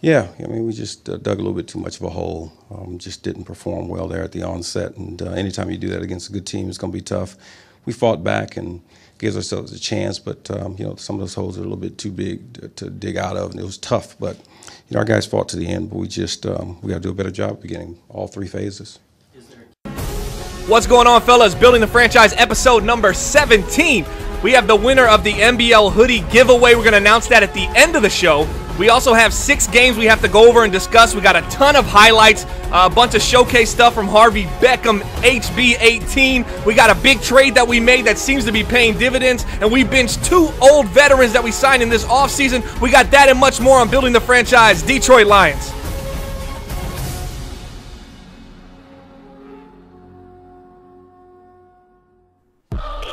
Yeah, I mean, we just dug a little bit too much of a hole. Just didn't perform well there at the onset. And anytime you do that against a good team, it's going to be tough. We fought back and gave ourselves a chance, but some of those holes are a little bit too big to dig out of, and it was tough. But our guys fought to the end, but we just we got to do a better job of beginning all three phases. What's going on, fellas? Building the Franchise episode number 17. We have the winner of the MBL hoodie giveaway. We're going to announce that at the end of the show. We also have 6 games we have to go over and discuss. We got a ton of highlights, a bunch of showcase stuff from Harvey Beckham, HB18. We got a big trade that we made that seems to be paying dividends, and we benched 2 old veterans that we signed in this offseason. We got that and much more on Building the Franchise, Detroit Lions.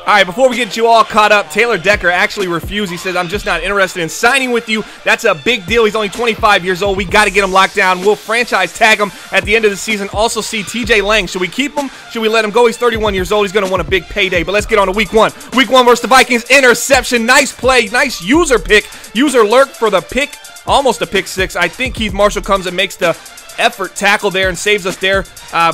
All right, before we get you all caught up, Taylor Decker actually refused. He says, I'm just not interested in signing with you. That's a big deal. He's only 25 years old. We got to get him locked down. We'll franchise tag him at the end of the season. Also see TJ Lang. Should we keep him? Should we let him go? He's 31 years old. He's going to want a big payday. But let's get on to week 1. Week 1 versus the Vikings. Interception. Nice play. Nice user pick. User lurked for the pick. Almost a pick 6. I think Keith Marshall comes and makes the effort tackle there and saves us there.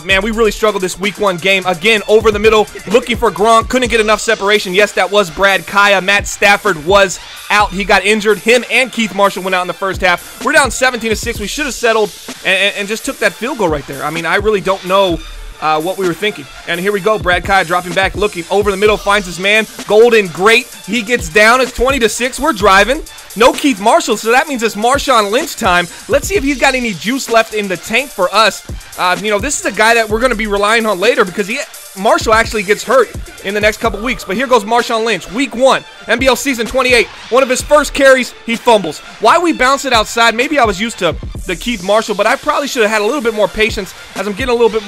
Man, we really struggled this week 1 game. Again, over the middle, looking for Gronk. Couldn't get enough separation. Yes, that was Brad Kaya. Matt Stafford was out. He got injured. Him and Keith Marshall went out in the first half. We're down 17-6. We should have settled and just took that field goal right there. I mean, I really don't know what we were thinking. And here we go. Brad Kaya dropping back, looking over the middle, finds his man. Golden, great. He gets down. It's 20-6. We're driving. No Keith Marshall, so that means it's Marshawn Lynch time. Let's see if he's got any juice left in the tank for us. This is a guy that we're going to be relying on later because Marshall actually gets hurt in the next couple weeks. But here goes Marshawn Lynch, week 1, NBL season 28. One of his first carries, he fumbles. Why we bounce it outside? Maybe I was used to the Keith Marshall, but I probably should have had a little bit more patience as I'm getting a little bit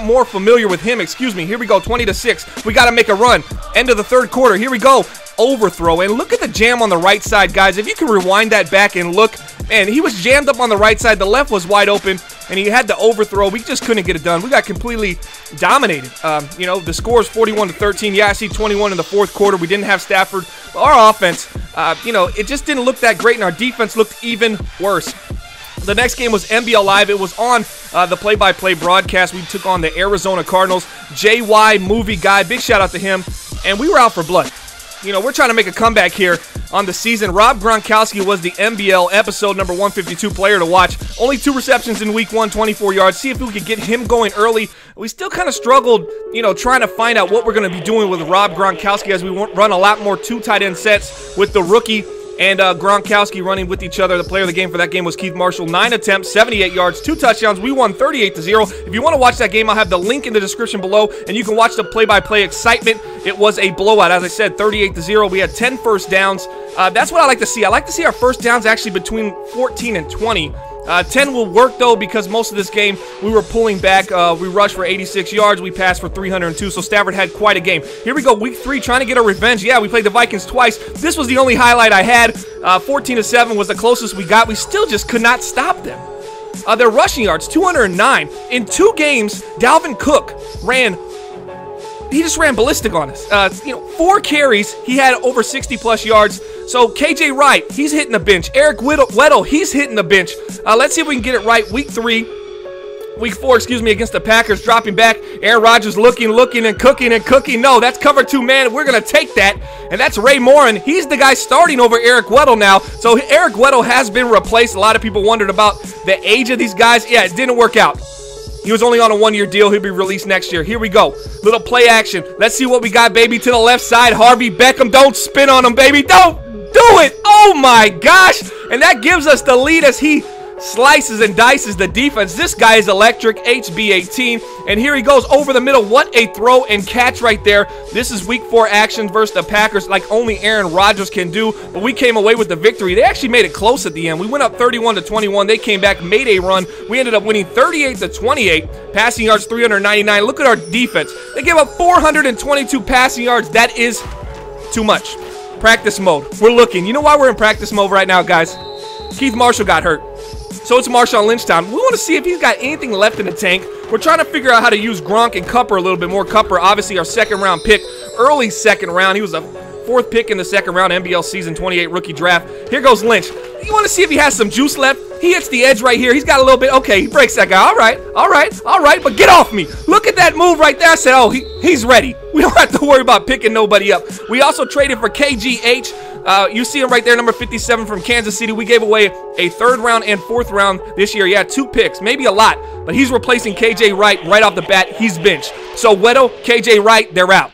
more familiar with him. Excuse me. Here we go, 20-6. We got to make a run. End of the third quarter. Here we go. Overthrow, and look at the jam on the right side, guys. If you can rewind that back and look, man, he was jammed up on the right side. The left was wide open, and he had the overthrow. We just couldn't get it done. We got completely dominated. The score is 41-13. Yeah, I see 21 in the fourth quarter. We didn't have Stafford. But our offense, it just didn't look that great, and our defense looked even worse. The next game was MBL Live. It was on the play-by-play broadcast. We took on the Arizona Cardinals. JY Movie Guy, big shout out to him, and we were out for blood. We're trying to make a comeback here on the season. Rob Gronkowski was the MBL episode number 152 player to watch. Only 2 receptions in week 1, 24 yards. See if we could get him going early. We still kind of struggled, trying to find out what we're going to be doing with Rob Gronkowski as we run a lot more 2 tight end sets with the rookie and Gronkowski running with each other. The player of the game for that game was Keith Marshall. 9 attempts, 78 yards, 2 touchdowns. We won 38-0. If you want to watch that game, I'll have the link in the description below, and you can watch the play-by-play excitement. It was a blowout. As I said, 38-0. We had 10 first downs. That's what I like to see. I like to see our first downs actually between 14 and 20. 10 will work, though, because most of this game we were pulling back. We rushed for 86 yards. We passed for 302, so Stafford had quite a game. Here we go, week 3, trying to get a revenge. Yeah, we played the Vikings twice. This was the only highlight I had. 14-7 was the closest we got. We still just could not stop them. Their rushing yards, 209. In 2 games, Dalvin Cook he just ran ballistic on us. 4 carries, he had over 60-plus yards. So KJ Wright, he's hitting the bench. Eric Weddle, he's hitting the bench. Let's see if we can get it right. Week 4, against the Packers, dropping back. Aaron Rodgers looking and cooking. No, that's cover 2 man. We're going to take that. And that's Ray Morin. He's the guy starting over Eric Weddle now. So Eric Weddle has been replaced. A lot of people wondered about the age of these guys. Yeah, it didn't work out. He was only on a 1-year deal. He'll be released next year. Here we go. Little play action. Let's see what we got, baby. To the left side, Harvey Beckham. Don't spin on him, baby. Don't do it. Oh, my gosh. And that gives us the lead as he slices and dices the defense. This guy is electric, HB18. And here he goes over the middle. What a throw and catch right there. This is week 4 action versus the Packers like only Aaron Rodgers can do. But we came away with the victory. They actually made it close at the end. We went up 31-21. They came back, made a run. We ended up winning 38-28. Passing yards, 399. Look at our defense. They gave up 422 passing yards. That is too much. Practice mode. We're looking. You know why we're in practice mode right now, guys? Keith Marshall got hurt. So it's Marshawn Lynch time. We want to see if he's got anything left in the tank. We're trying to figure out how to use Gronk and Cupper a little bit more. Cupper, obviously our 2nd round pick, early 2nd round. He was a 4th pick in the 2nd round, MBL season 28 rookie draft. Here goes Lynch. You want to see if he has some juice left? He hits the edge right here. He's got a little bit. Okay, he breaks that guy. All right, all right, all right. But get off me. Look at that move right there. I said, oh, he's ready. We don't have to worry about picking nobody up. We also traded for KGH. You see him right there, number 57 from Kansas City. We gave away a 3rd round and 4th round this year. Yeah, 2 picks, maybe a lot. But he's replacing KJ Wright right off the bat. He's benched. So Weddle, KJ Wright, they're out.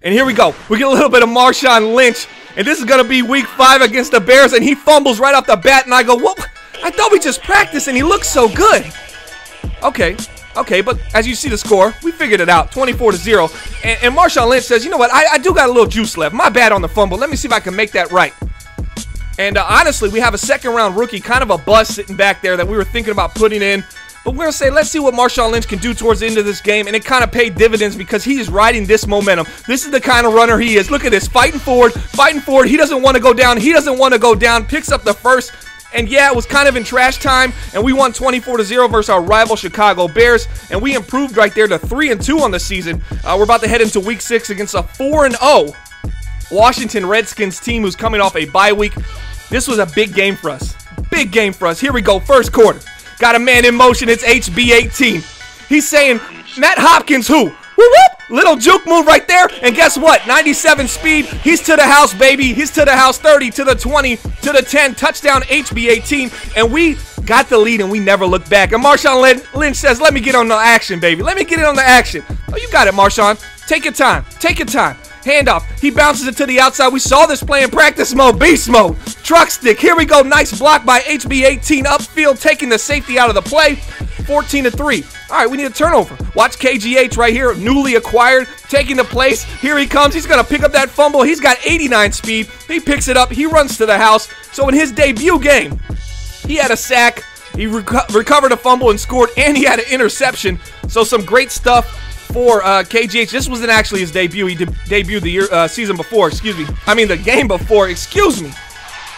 And here we go. We get a little bit of Marshawn Lynch. And this is going to be week 5 against the Bears. And he fumbles right off the bat. And I go, what? I thought we just practiced and he looks so good. Okay. Okay, but as you see the score, we figured it out, 24-0. And Marshawn Lynch says, you know what, I do got a little juice left. My bad on the fumble. Let me see if I can make that right. And honestly, we have a 2nd-round rookie, kind of a bust sitting back there that we were thinking about putting in. But we're going to say, let's see what Marshawn Lynch can do towards the end of this game. And it kind of paid dividends because he is riding this momentum. This is the kind of runner he is. Look at this, fighting forward, fighting forward. He doesn't want to go down. He doesn't want to go down. Picks up the first. And yeah, it was kind of in trash time, and we won 24-0 versus our rival Chicago Bears, and we improved right there to 3-2 on the season. We're about to head into week 6 against a 4-0 Washington Redskins team who's coming off a bye week. This was a big game for us. Big game for us. Here we go, first quarter. Got a man in motion. It's HB18. He's saying, Matt Hopkins who? Whoop, whoop. Little juke move right there, and guess what? 97 speed. He's to the house, baby. He's to the house. 30 to the 20 to the 10. Touchdown, HB18, and we got the lead, and we never looked back. And Marshawn Lynch says, let me get on the action, baby. Let me get in on the action. Oh, you got it, Marshawn. Take your time. Take your time. Handoff. He bounces it to the outside. We saw this play in practice mode. Beast mode. Truck stick. Here we go. Nice block by HB18 upfield, taking the safety out of the play. 14-3. All right, we need a turnover. Watch KGH right here, newly acquired, taking the place. Here he comes. He's going to pick up that fumble. He's got 89 speed. He picks it up. He runs to the house. So in his debut game, he had a sack. He recovered a fumble and scored, and he had an interception. So some great stuff for KGH. This wasn't actually his debut. He debuted the season before, excuse me. I mean the game before, excuse me.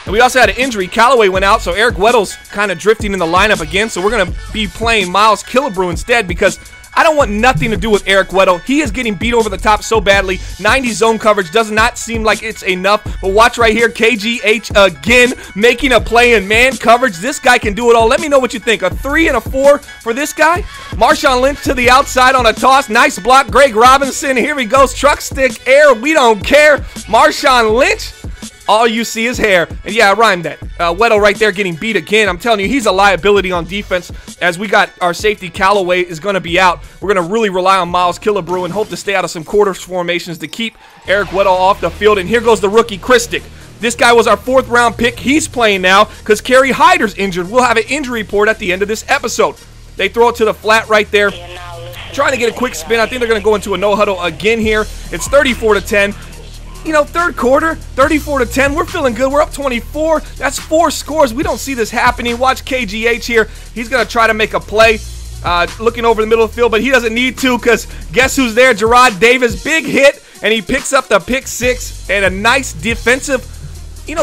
And we also had an injury. Callaway went out, so Eric Weddle's kind of drifting in the lineup again. So we're going to be playing Miles Killebrew instead because I don't want nothing to do with Eric Weddle. He is getting beat over the top so badly. 90 zone coverage does not seem like it's enough. But watch right here, KGH again making a play in man coverage. This guy can do it all. Let me know what you think. A 3 and a 4 for this guy. Marshawn Lynch to the outside on a toss. Nice block. Greg Robinson. Here he goes. Truck stick air. We don't care. Marshawn Lynch. All you see is hair. And yeah, I rhymed that. Weddle right there getting beat again. I'm telling you, he's a liability on defense. As we got our safety, Callaway is going to be out. We're going to really rely on Miles Killebrew and hope to stay out of some quarters formations to keep Eric Weddle off the field. And here goes the rookie, Christic. This guy was our 4th round pick. He's playing now because Kerry Hyder's injured. We'll have an injury report at the end of this episode. They throw it to the flat right there. Trying to get a quick spin. I think they're going to go into a no huddle again here. It's 34-10. You know, third quarter, 34-10. We're feeling good. We're up 24. That's 4 scores. We don't see this happening. Watch KGH here. He's going to try to make a play. Looking over the middle of the field, but he doesn't need to because guess who's there? Gerard Davis. Big hit, and he picks up the pick 6 and a nice defensive,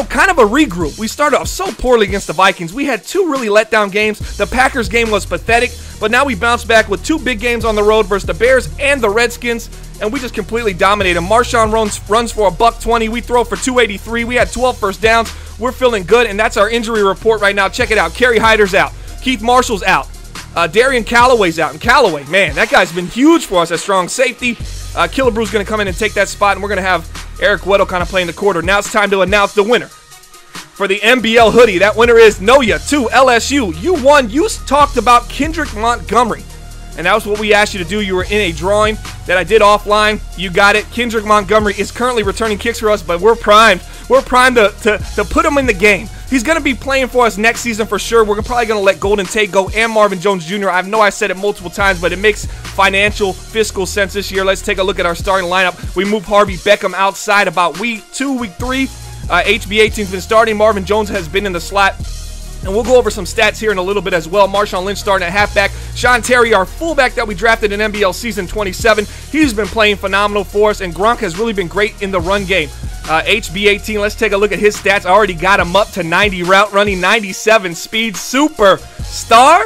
kind of a regroup. We started off so poorly against the Vikings. We had 2 really letdown games. The Packers game was pathetic, but now we bounced back with 2 big games on the road versus the Bears and the Redskins, and we just completely dominated. Marshawn runs for $120. We throw for 283. We had 12 first downs. We're feeling good, and that's our injury report right now. Check it out. Kerry Hyder's out. Keith Marshall's out. Darian Callaway's out. And Callaway, man, that guy's been huge for us at strong safety. Killebrew's going to come in and take that spot, and we're going to have Eric Weddle kind of playing the quarter. Now it's time to announce the winner for the MBL hoodie. That winner is Noya to LSU. You won. You talked about Kendrick Montgomery, and that was what we asked you to do. You were in a drawing that I did offline. You got it. Kendrick Montgomery is currently returning kicks for us, but we're primed. We're primed to put him in the game. He's going to be playing for us next season for sure. We're probably going to let Golden Tate go and Marvin Jones Jr. I know I said it multiple times, but it makes fiscal sense this year. Let's take a look at our starting lineup. We moved Harvey Beckham outside about week 2, week 3. HB18's been starting. Marvin Jones has been in the slot. And we'll go over some stats here in a little bit as well. Marshawn Lynch starting at halfback. Sean Terry, our fullback that we drafted in NBL season 27. He's been playing phenomenal for us, and Gronk has really been great in the run game. HB18, let's take a look at his stats. I already got him up to 90 route running, 97 speed, super star.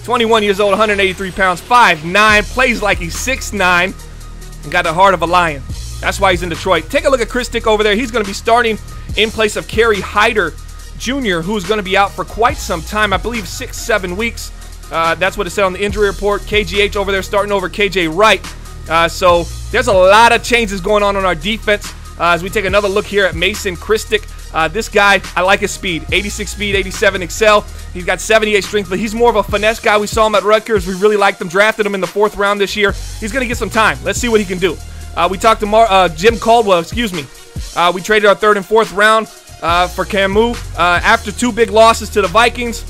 21 years old, 183 pounds, 5'9", plays like he's 6'9", and got the heart of a lion. That's why he's in Detroit. Take a look at Chris Stick over there. He's going to be starting in place of Kerry Hyder Jr., who's going to be out for quite some time, I believe 6-7 weeks. That's what it said on the injury report. KGH over there starting over KJ Wright. So there's a lot of changes going on our defense. As we take another look here at Mason Christic. This guy, I like his speed. 86 speed, 87 excel. He's got 78 strength, but he's more of a finesse guy. We saw him at Rutgers. We really liked him, drafted him in the 4th round this year. He's going to get some time. Let's see what he can do. We talked to Jim Caldwell, excuse me. We traded our 3rd and 4th round for Camus. After 2 big losses to the Vikings,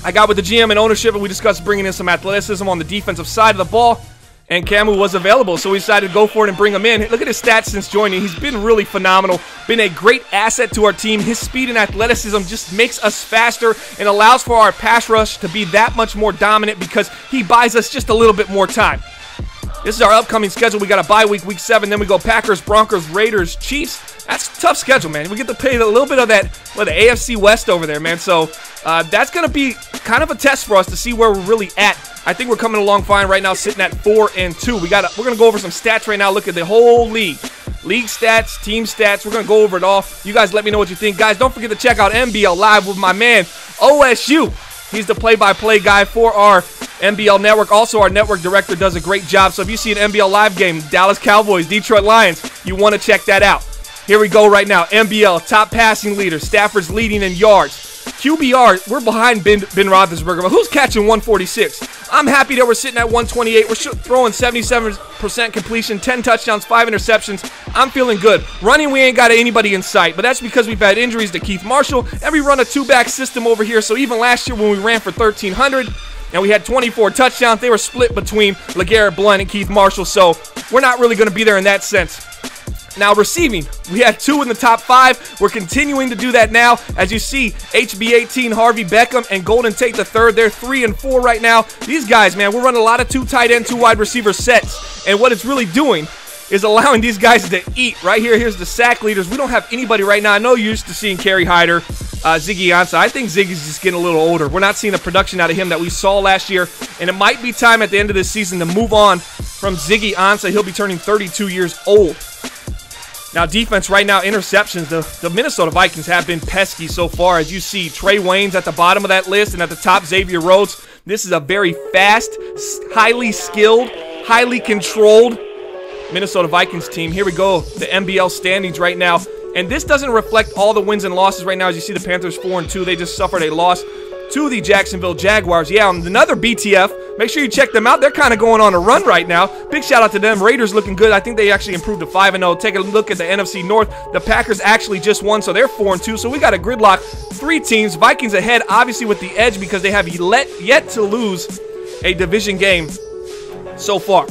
I got with the GM and ownership, and we discussed bringing in some athleticism on the defensive side of the ball. And Camus was available, so we decided to go for it and bring him in. Look at his stats since joining. He's been really phenomenal, been a great asset to our team. His speed and athleticism just makes us faster and allows for our pass rush to be that much more dominant because he buys us just a little bit more time. This is our upcoming schedule. We got a bye week, week 7. Then we go Packers, Broncos, Raiders, Chiefs. That's a tough schedule, man. We get to play a little bit of that, the AFC West over there, man. So that's going to be kind of a test for us to see where we're really at. I think we're coming along fine right now, sitting at 4-2. We're going to go over some stats right now. Look at the whole league. League stats, team stats. We're going to go over it all. You guys let me know what you think. Guys, don't forget to check out MBL Live with my man, OSU. He's the play-by-play guy for our MBL network. Also, our network director does a great job. So if you see an MBL Live game, Dallas Cowboys, Detroit Lions, you want to check that out. Here we go right now. MBL, top passing leader. Stafford's leading in yards. QBR, we're behind Ben Roethlisberger, but who's catching 146? I'm happy that we're sitting at 128. We're throwing 77% completion, 10 touchdowns, 5 interceptions. I'm feeling good. Running, we ain't got anybody in sight, but that's because we've had injuries to Keith Marshall, and we run a 2-back system over here. So even last year when we ran for 1,300 and we had 24 touchdowns, they were split between LeGarrette Blount and Keith Marshall. So we're not really going to be there in that sense. Now, receiving, we had 2 in the top 5. We're continuing to do that now. As you see, HB18, Harvey Beckham, and Golden Tate III, they're 3 and 4 right now. These guys, man, we're running a lot of 2 tight end, 2 wide receiver sets. And what it's really doing is allowing these guys to eat. Right here, here's the sack leaders. We don't have anybody right now. I know you're used to seeing Kerry Hyder, Ziggy Ansah. I think Ziggy's just getting a little older. We're not seeing the production out of him that we saw last year. And it might be time at the end of this season to move on from Ziggy Ansah. He'll be turning 32 years old. Now, defense right now, interceptions. The Minnesota Vikings have been pesky so far. As you see, Trey Wayne's at the bottom of that list, and at the top, Xavier Rhodes. This is a very fast, highly skilled, highly controlled Minnesota Vikings team. Here we go, the MBL standings right now. And this doesn't reflect all the wins and losses right now. As you see, the Panthers 4-2. They just suffered a loss to the Jacksonville Jaguars. Yeah, another BTF. Make sure you check them out. They're kind of going on a run right now. Big shout out to them. Raiders looking good. I think they actually improved to 5-0. Take a look at the NFC North. The Packers actually just won, so they're 4-2. So we got a gridlock. 3 teams. Vikings ahead, obviously with the edge because they have yet to lose a division game so far.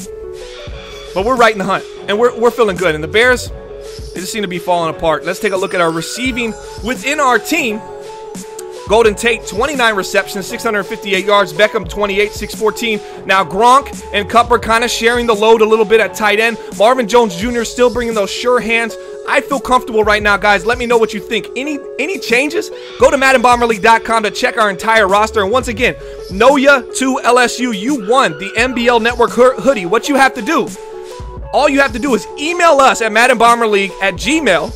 But we're right in the hunt, and we're feeling good. And the Bears, they just seem to be falling apart. Let's take a look at our receiving within our team. Golden Tate, 29 receptions, 658 yards. Beckham, 28, 614. Now Gronk and Cupper kind of sharing the load a little bit at tight end. Marvin Jones Jr. still bringing those sure hands. I feel comfortable right now, guys. Let me know what you think. Any changes? Go to MaddenBomberLeague.com to check our entire roster. And once again, Noya to LSU, you won the MBL Network hoodie. What you have to do, all you have to do is email us at MaddenBomberLeague@gmail.com.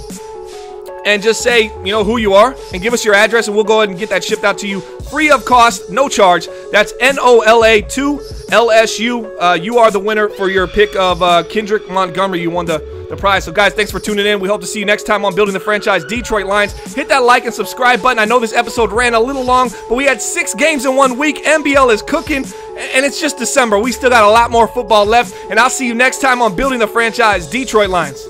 and just say, you know, who you are and give us your address, and we'll go ahead and get that shipped out to you free of cost, no charge. That's NOLA to LSU. You are the winner for your pick of Kendrick Montgomery. You won the prize. So, guys, thanks for tuning in. We hope to see you next time on Building the Franchise Detroit Lions. Hit that like and subscribe button. I know this episode ran a little long, but we had 6 games in 1 week. MBL is cooking, and it's just December. We still got a lot more football left, and I'll see you next time on Building the Franchise Detroit Lions.